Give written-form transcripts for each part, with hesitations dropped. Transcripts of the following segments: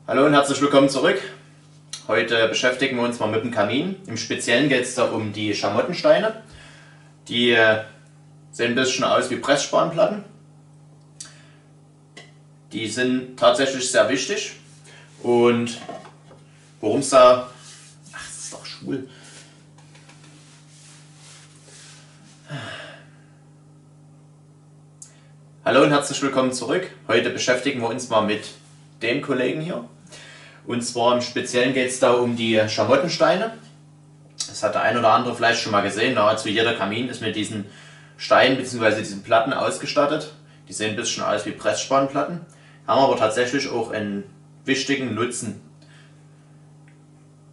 Hallo und herzlich willkommen zurück. Heute beschäftigen wir uns mal mit dem Kamin. Im Speziellen geht es da um die Schamottensteine. Die sehen ein bisschen aus wie Pressspanplatten. Die sind tatsächlich sehr wichtig. Und worum es da... Ach, das ist doch schwul. Hallo und herzlich willkommen zurück. Heute beschäftigen wir uns mal mit dem Kollegen hier. Und zwar im Speziellen geht es da um die Schamottensteine. Das hat der ein oder andere vielleicht schon mal gesehen. Nahezu jeder Kamin ist mit diesen Steinen bzw. diesen Platten ausgestattet. Die sehen ein bisschen aus wie Pressspanplatten, haben aber tatsächlich auch einen wichtigen Nutzen.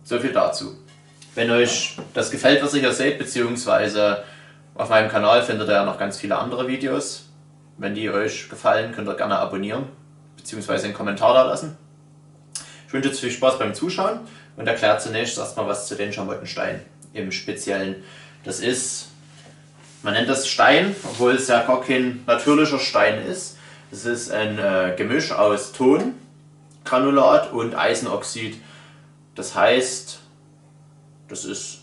So viel dazu. Wenn euch das gefällt, was ihr hier seht, beziehungsweise auf meinem Kanal findet ihr ja noch ganz viele andere Videos. Wenn die euch gefallen, könnt ihr gerne abonnieren, beziehungsweise einen Kommentar da lassen. Ich wünsche jetzt viel Spaß beim Zuschauen und erkläre zunächst erstmal was zu den Schamottensteinen im Speziellen. Das ist, man nennt das Stein, obwohl es ja gar kein natürlicher Stein ist. Es ist ein Gemisch aus Tongranulat und Eisenoxid. Das heißt, das ist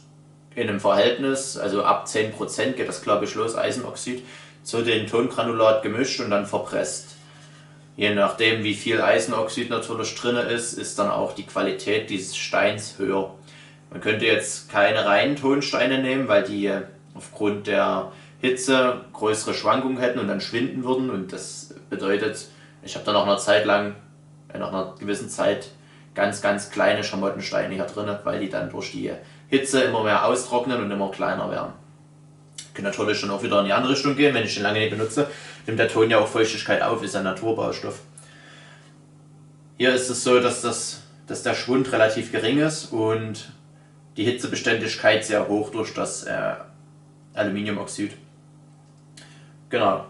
in einem Verhältnis, also ab 10% geht das glaube ich los, Eisenoxid, zu den Tongranulat gemischt und dann verpresst. Je nachdem wie viel Eisenoxid natürlich drin ist, ist dann auch die Qualität dieses Steins höher. Man könnte jetzt keine reinen Tonsteine nehmen, weil die aufgrund der Hitze größere Schwankungen hätten und dann schwinden würden, und das bedeutet, ich habe dann nach einer Zeit lang, nach einer gewissen Zeit ganz kleine Schamottensteine hier drin, weil die dann durch die Hitze immer mehr austrocknen und immer kleiner werden. Kann natürlich schon auch wieder in die andere Richtung gehen, wenn ich den lange nicht benutze, nimmt der Ton ja auch Feuchtigkeit auf, ist ein Naturbaustoff. Hier ist es so, dass der Schwund relativ gering ist und die Hitzebeständigkeit sehr hoch durch das Aluminiumoxid. Genau,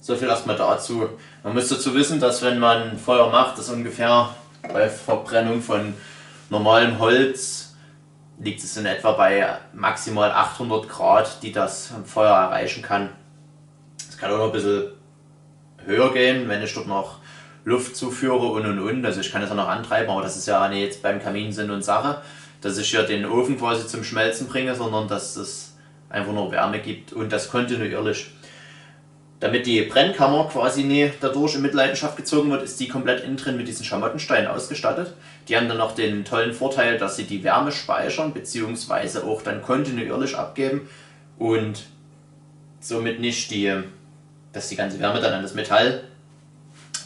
so viel erstmal dazu. Man muss dazu wissen, dass wenn man Feuer macht, das ungefähr bei Verbrennung von normalem Holz liegt es in etwa bei maximal 800 Grad, die das Feuer erreichen kann. Es kann auch noch ein bisschen höher gehen, wenn ich dort noch Luft zuführe und. Also ich kann es auch noch antreiben, aber das ist ja nicht jetzt beim Kamin Sinn und Sache, dass ich hier den Ofen quasi zum Schmelzen bringe, sondern dass es einfach nur Wärme gibt und das kontinuierlich. Damit die Brennkammer quasi nie dadurch in Mitleidenschaft gezogen wird, ist die komplett innen drin mit diesen Schamottensteinen ausgestattet. Die haben dann noch den tollen Vorteil, dass sie die Wärme speichern bzw. auch dann kontinuierlich abgeben und somit nicht dass die ganze Wärme dann an das Metall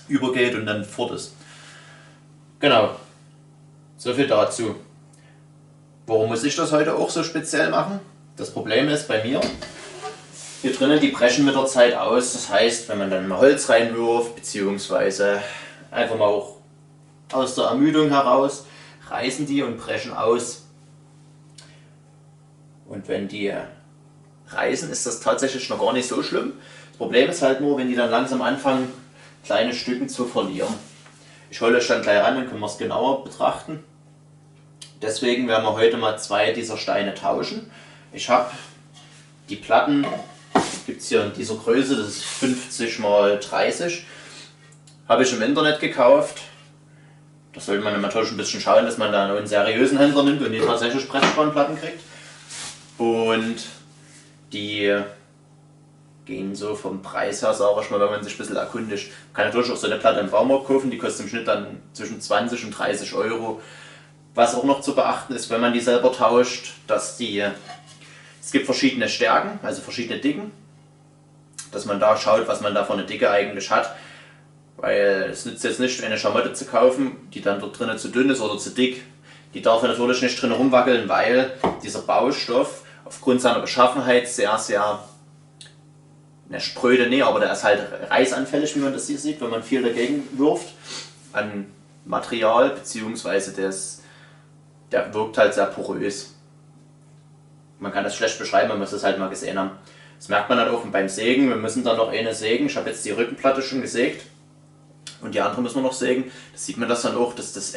übergeht und dann fort ist. Genau, so viel dazu. Warum muss ich das heute auch so speziell machen? Das Problem ist bei mir, hier drinnen, die brechen mit der Zeit aus. Das heißt, wenn man dann mal Holz reinwirft, beziehungsweise einfach mal auch aus der Ermüdung heraus, reißen die und brechen aus. Und wenn die reißen, ist das tatsächlich noch gar nicht so schlimm. Das Problem ist halt nur, wenn die dann langsam anfangen, kleine Stücken zu verlieren. Ich hole euch dann gleich ran, dann können wir es genauer betrachten. Deswegen werden wir heute mal zwei dieser Steine tauschen. Ich habe die Platten, gibt es hier in dieser Größe, das ist 50 x 30, habe ich im Internet gekauft. Das sollte man natürlich ein bisschen schauen, dass man da einen seriösen Händler nimmt und die tatsächlich Pressspanplatten kriegt. Und die gehen so vom Preis her, sage ich mal, wenn man sich ein bisschen erkundigt. Man kann natürlich auch so eine Platte im Baumarkt kaufen, die kostet im Schnitt dann zwischen 20 und 30 Euro. Was auch noch zu beachten ist, wenn man die selber tauscht, dass es gibt verschiedene Stärken, also verschiedene Dicken, dass man da schaut, was man da für eine Dicke eigentlich hat, weil es nützt jetzt nicht, eine Schamotte zu kaufen, die dann dort drinnen zu dünn ist oder zu dick. Die darf natürlich nicht drin rumwackeln, weil dieser Baustoff aufgrund seiner Beschaffenheit sehr spröde, nee, aber der ist halt reißanfällig, wie man das hier sieht, wenn man viel dagegen wirft an Material, beziehungsweise der wirkt halt sehr porös. Man kann das schlecht beschreiben, man muss das halt mal gesehen haben. Das merkt man dann auch beim Sägen. Wir müssen dann noch eine sägen. Ich habe jetzt die Rückenplatte schon gesägt und die andere müssen wir noch sägen. Das sieht man das dann auch, dass das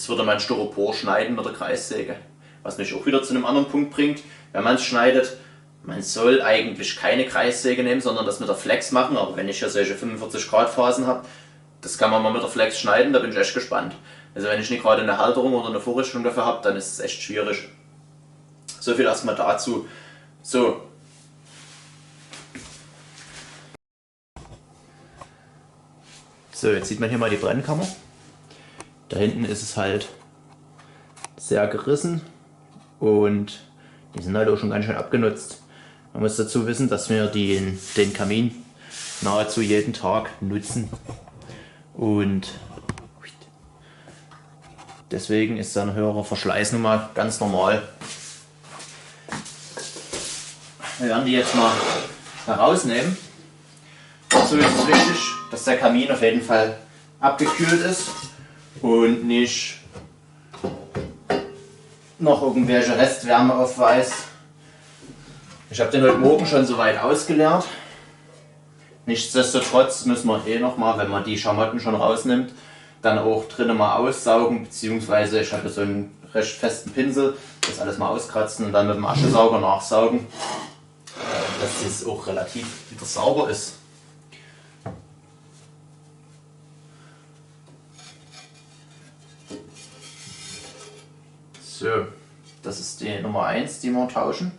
würde man Styropor schneiden mit der Kreissäge. Was mich auch wieder zu einem anderen Punkt bringt. Wenn man es schneidet, man soll eigentlich keine Kreissäge nehmen, sondern das mit der Flex machen. Aber wenn ich hier solche 45 Grad Phasen habe, das kann man mal mit der Flex schneiden, da bin ich echt gespannt. Also wenn ich nicht gerade eine Halterung oder eine Vorrichtung dafür habe, dann ist es echt schwierig. So viel erstmal dazu. So. So, jetzt sieht man hier mal die Brennkammer. Da hinten ist es halt sehr gerissen und die sind halt auch schon ganz schön abgenutzt. Man muss dazu wissen, dass wir den Kamin nahezu jeden Tag nutzen und deswegen ist da ein höherer Verschleiß nun mal ganz normal. Wir werden die jetzt mal herausnehmen. Dazu ist es wichtig, dass der Kamin auf jeden Fall abgekühlt ist und nicht noch irgendwelche Restwärme aufweist. Ich habe den heute Morgen schon soweit ausgeleert. Nichtsdestotrotz müssen wir eh nochmal, wenn man die Schamotten schon rausnimmt, dann auch drinnen mal aussaugen, beziehungsweise ich habe so einen recht festen Pinsel, das alles mal auskratzen und dann mit dem Aschesauger nachsaugen, dass das auch relativ wieder sauber ist. So, das ist die Nummer 1, die wir tauschen.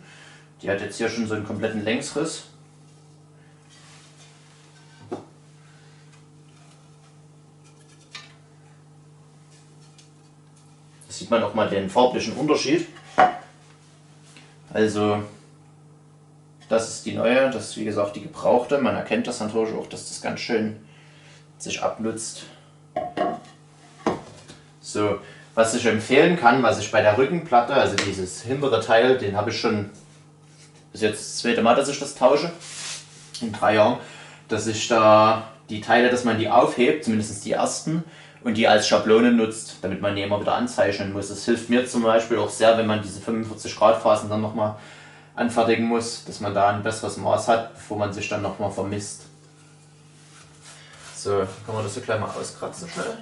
Die hat jetzt hier schon so einen kompletten Längsriss. Da sieht man auch mal den farblichen Unterschied. Also, das ist die neue, das ist wie gesagt die gebrauchte. Man erkennt das natürlich auch, dass das ganz schön sich abnutzt. So, was ich empfehlen kann, was ich bei der Rückenplatte, also dieses hintere Teil, den habe ich schon, das ist jetzt das zweite Mal, dass ich das tausche, in 3 Jahren, dass ich da die Teile, dass man die aufhebt, zumindest die ersten, und die als Schablone nutzt, damit man die immer wieder anzeichnen muss. Das hilft mir zum Beispiel auch sehr, wenn man diese 45 Grad Phasen dann nochmal anfertigen muss, dass man da ein besseres Maß hat, bevor man sich dann nochmal vermisst. So, kann man das so gleich mal auskratzen schnell.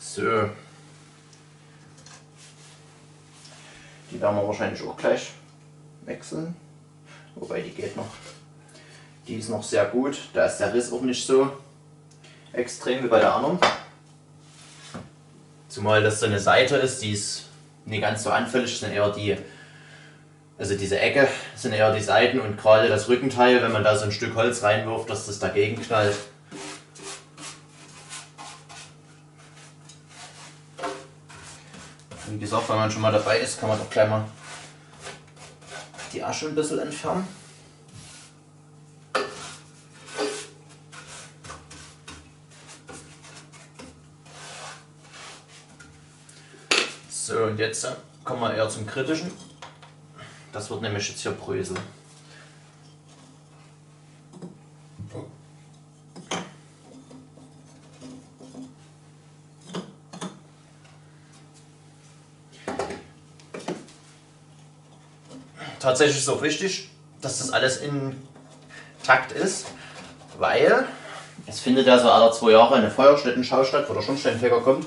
So. Die werden wir wahrscheinlich auch gleich wechseln. Wobei die geht noch. Die ist noch sehr gut. Da ist der Riss auch nicht so extrem wie bei der anderen. Zumal das so eine Seite ist, die ist nicht ganz so anfällig, sind eher die, also diese Ecke sind eher die Seiten und gerade das Rückenteil, wenn man da so ein Stück Holz reinwirft, dass das dagegen knallt. Wie gesagt, wenn man schon mal dabei ist, kann man doch gleich mal die Asche ein bisschen entfernen. So, und jetzt kommen wir eher zum Kritischen. Das wird nämlich jetzt hier Brösel. Tatsächlich ist es auch wichtig, dass das alles intakt ist, weil es findet ja so alle 2 Jahre eine Feuerstättenschau statt, wo der Schornsteinfeger kommt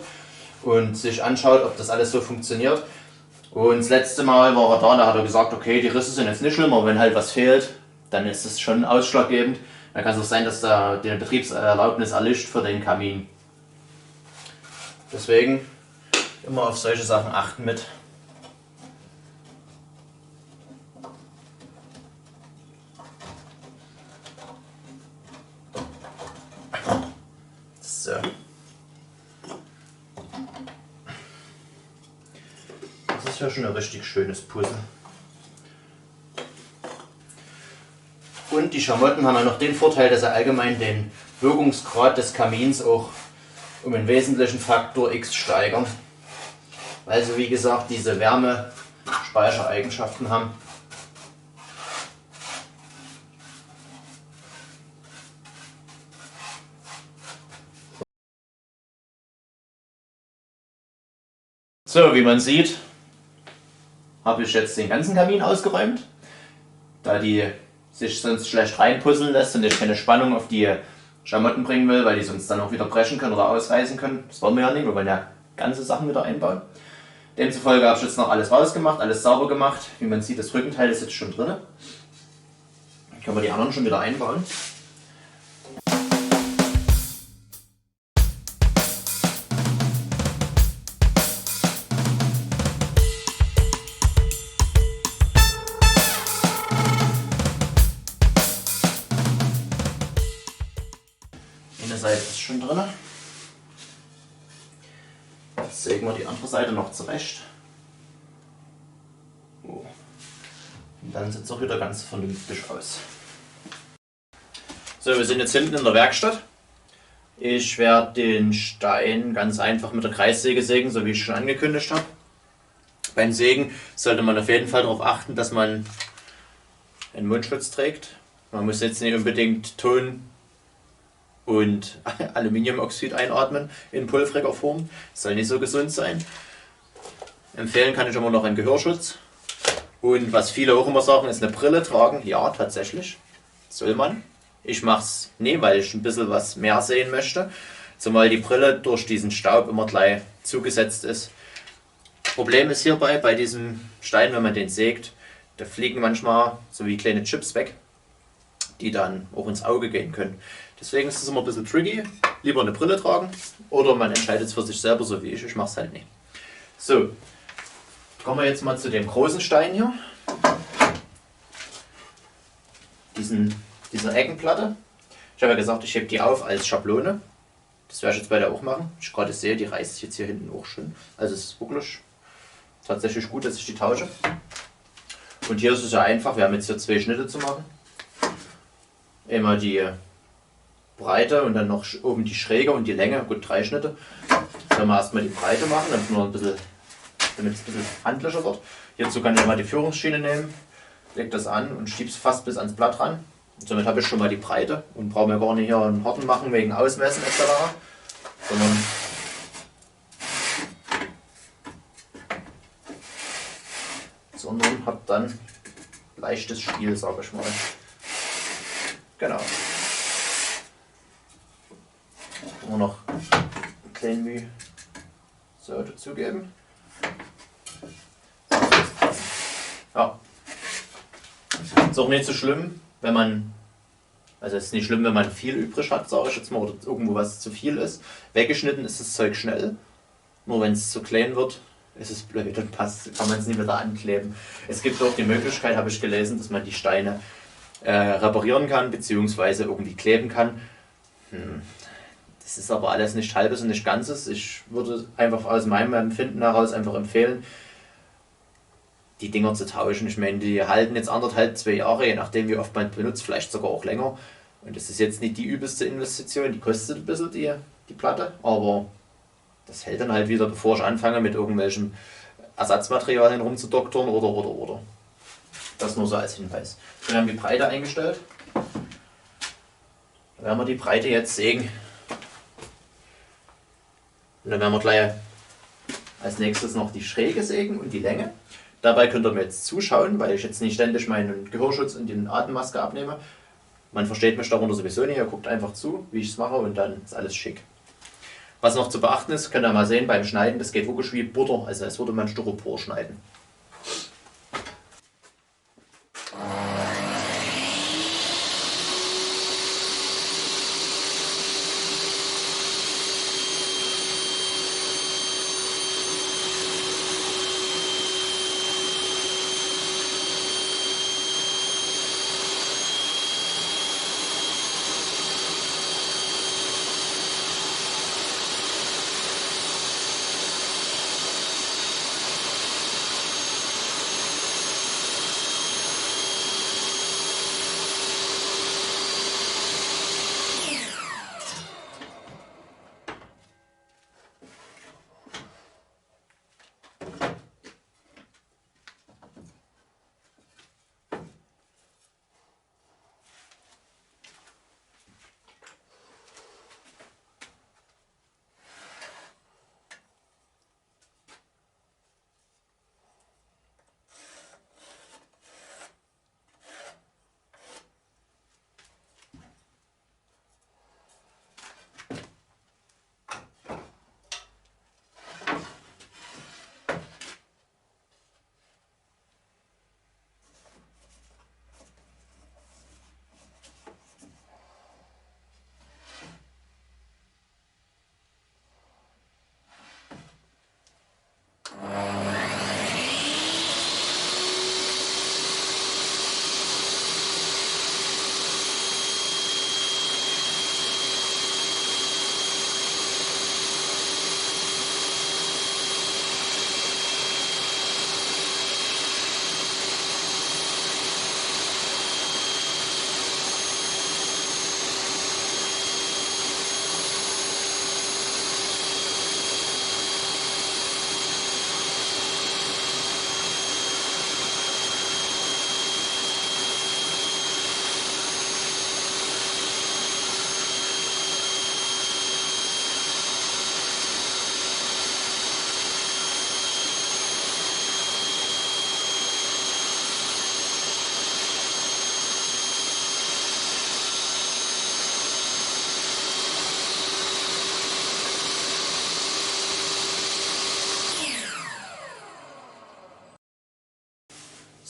und sich anschaut, ob das alles so funktioniert. Und das letzte Mal war er da hat er gesagt, okay, die Risse sind jetzt nicht schlimm, aber wenn halt was fehlt, dann ist es schon ausschlaggebend. Dann kann es auch sein, dass da die Betriebserlaubnis erlischt für den Kamin. Deswegen immer auf solche Sachen achten mit. So. Das ist ja schon ein richtig schönes Puzzle. Und die Schamotten haben ja noch den Vorteil, dass sie allgemein den Wirkungsgrad des Kamins auch um einen wesentlichen Faktor X steigern. Weil sie wie gesagt diese Wärmespeichereigenschaften haben. So, wie man sieht, habe ich jetzt den ganzen Kamin ausgeräumt. Da die sich sonst schlecht reinpuzzeln lässt und ich keine Spannung auf die Schamotten bringen will, weil die sonst dann auch wieder brechen können oder ausreißen können. Das wollen wir ja nicht, wir wollen ja ganze Sachen wieder einbauen. Demzufolge habe ich jetzt noch alles rausgemacht, alles sauber gemacht. Wie man sieht, das Rückenteil ist jetzt schon drin. Dann können wir die anderen schon wieder einbauen. Eine Seite ist schon drin. Jetzt sägen wir die andere Seite noch zurecht. Oh. Und dann sieht es auch wieder ganz vernünftig aus. So, wir sind jetzt hinten in der Werkstatt. Ich werde den Stein ganz einfach mit der Kreissäge sägen, so wie ich schon angekündigt habe. Beim Sägen sollte man auf jeden Fall darauf achten, dass man einen Mundschutz trägt. Man muss jetzt nicht unbedingt Ton und Aluminiumoxid einatmen in pulveriger Form. Das soll nicht so gesund sein. Empfehlen kann ich immer noch einen Gehörschutz. Und was viele auch immer sagen, ist eine Brille tragen. Ja, tatsächlich. Soll man. Ich mache es nie, weil ich ein bisschen was mehr sehen möchte. Zumal die Brille durch diesen Staub immer gleich zugesetzt ist. Problem ist hierbei, bei diesem Stein, wenn man den sägt, da fliegen manchmal so wie kleine Chips weg, die dann auch ins Auge gehen können. Deswegen ist es immer ein bisschen tricky. Lieber eine Brille tragen oder man entscheidet es für sich selber, so wie ich. Ich mache es halt nicht. So, kommen wir jetzt mal zu dem großen Stein hier. Dieser Eckenplatte. Ich habe ja gesagt, ich hebe die auf als Schablone. Das werde ich jetzt bei der auch machen. Ich gerade sehe, die reißt sich jetzt hier hinten auch schon. Also es ist wirklich tatsächlich gut, dass ich die tausche. Und hier ist es ja einfach, wir haben jetzt hier 2 Schnitte zu machen. Einmal die Breite und dann noch oben die Schräge und die Länge, gut 3 Schnitte. Dann werden wir erstmal die Breite machen, damit es ein bisschen handlicher wird. Hierzu kann ich mal die Führungsschiene nehmen, leg das an und schiebe es fast bis ans Blatt ran. Und somit habe ich schon mal die Breite und brauche mir gar nicht hier einen Horten machen wegen Ausmessen etc. Sondern habe dann leichtes Spiel, sage ich mal. Genau. Nur noch ein klein wie so dazugeben. Ja. Ist auch nicht so schlimm, wenn man, also es ist nicht schlimm, wenn man viel übrig hat, sage ich jetzt mal, oder irgendwo was zu viel ist. Weggeschnitten ist das Zeug schnell. Nur wenn es zu klein wird, ist es blöd und kann man es nie wieder ankleben. Es gibt auch die Möglichkeit, habe ich gelesen, dass man die Steine reparieren kann, beziehungsweise irgendwie kleben kann. Das ist aber alles nicht halbes und nicht ganzes. Ich würde einfach aus meinem Empfinden heraus einfach empfehlen, die Dinger zu tauschen. Ich meine, die halten jetzt 1,5, 2 Jahre, je nachdem wie oft man benutzt, vielleicht sogar auch länger. Und das ist jetzt nicht die übelste Investition, die kostet ein bisschen die Platte, aber das hält dann halt wieder, bevor ich anfange mit irgendwelchen Ersatzmaterialien rumzudoktern oder. Das nur so als Hinweis. Wir haben die Breite eingestellt. Dann werden wir die Breite jetzt sägen. Und dann werden wir gleich als nächstes noch die Schräge sägen und die Länge. Dabei könnt ihr mir jetzt zuschauen, weil ich jetzt nicht ständig meinen Gehörschutz und die Atemmaske abnehme. Man versteht mich darunter sowieso nicht, ihr guckt einfach zu, wie ich es mache und dann ist alles schick. Was noch zu beachten ist, könnt ihr mal sehen beim Schneiden, das geht wirklich wie Butter, also als würde man Styropor schneiden.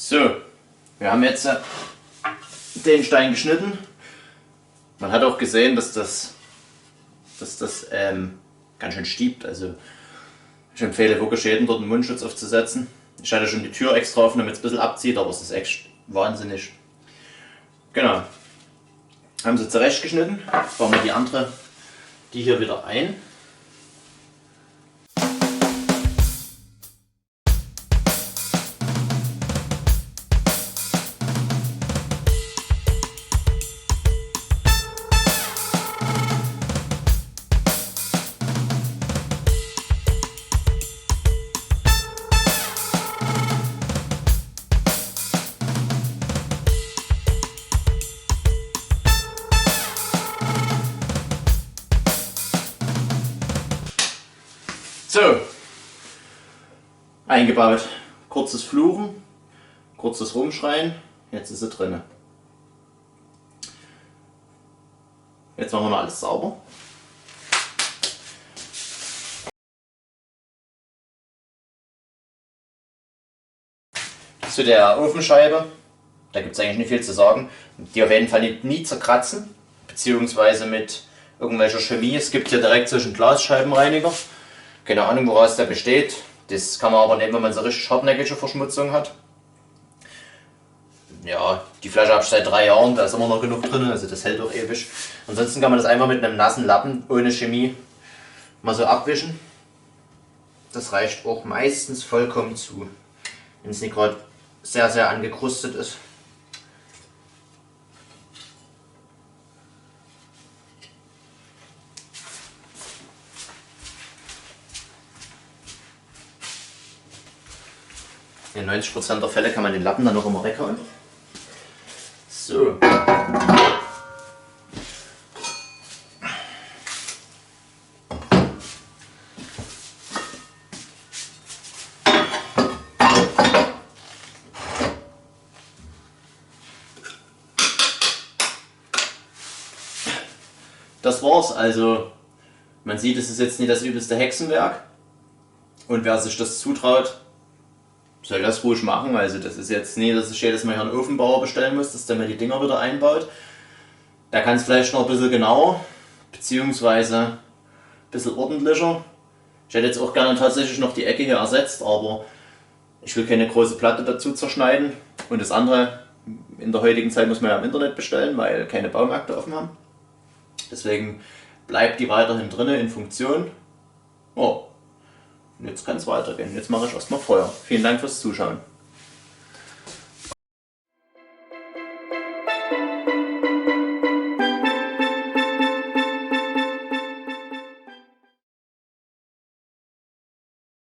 So, wir haben jetzt den Stein geschnitten. Man hat auch gesehen, dass das ganz schön stiebt. Also ich empfehle wirklich jedem dort einen Mundschutz aufzusetzen. Ich hatte schon die Tür extra offen, damit es ein bisschen abzieht, aber es ist echt wahnsinnig. Genau. Haben sie zurechtgeschnitten. Jetzt bauen wir die hier wieder ein. So, eingebaut. Kurzes Fluchen, kurzes Rumschreien, jetzt ist sie drin. Jetzt machen wir noch alles sauber. Zu der Ofenscheibe, da gibt es eigentlich nicht viel zu sagen. Die auf jeden Fall nie zerkratzen, beziehungsweise mit irgendwelcher Chemie. Es gibt hier direkt solchen Glasscheibenreiniger. Keine Ahnung, woraus der besteht. Das kann man aber nehmen, wenn man so richtig hartnäckige Verschmutzung hat. Ja, die Flasche habe ich seit 3 Jahren, da ist immer noch genug drin, also das hält auch ewig. Ansonsten kann man das einfach mit einem nassen Lappen ohne Chemie mal so abwischen. Das reicht auch meistens vollkommen zu, wenn es nicht gerade sehr, sehr angekrustet ist. In 90% der Fälle kann man den Lappen dann noch immer weghauen. So. Das war's. Also, man sieht, es ist jetzt nicht das übelste Hexenwerk. Und wer sich das zutraut, soll das ruhig machen. Also das ist jetzt nie, dass ich jedes Mal hier einen Ofenbauer bestellen muss, dass der mir die Dinger wieder einbaut. Der kann es vielleicht noch ein bisschen genauer, beziehungsweise ein bisschen ordentlicher. Ich hätte jetzt auch gerne tatsächlich noch die Ecke hier ersetzt, aber ich will keine große Platte dazu zerschneiden. Und das andere, in der heutigen Zeit muss man ja im Internet bestellen, weil keine Baumärkte offen haben. Deswegen bleibt die weiterhin drinnen in Funktion. Oh. Und jetzt kann es weitergehen. Jetzt mache ich erstmal Feuer. Vielen Dank fürs Zuschauen.